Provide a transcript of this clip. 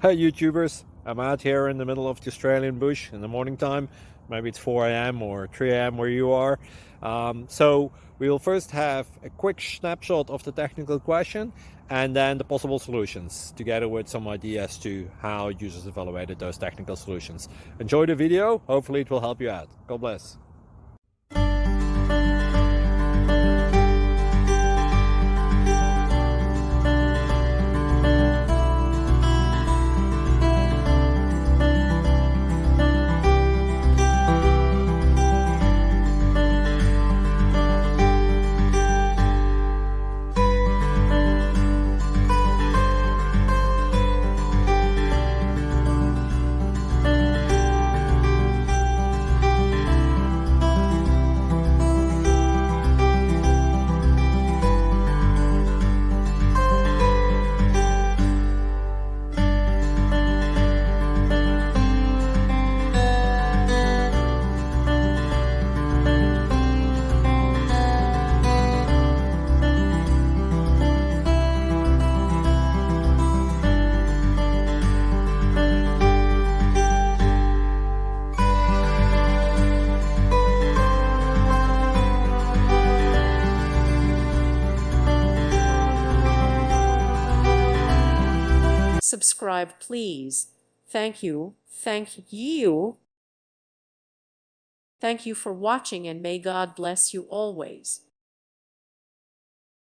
Hey YouTubers, I'm out here in the middle of the Australian bush in the morning time. Maybe it's 4 a.m. or 3 a.m. where you are. So we'll first have a quick snapshot of the technical question and then the possible solutions, together with some ideas to how users evaluated those technical solutions. Enjoy the video, hopefully it will help you out. God bless. Subscribe, please. Thank you. Thank you. Thank you for watching, and may God bless you always.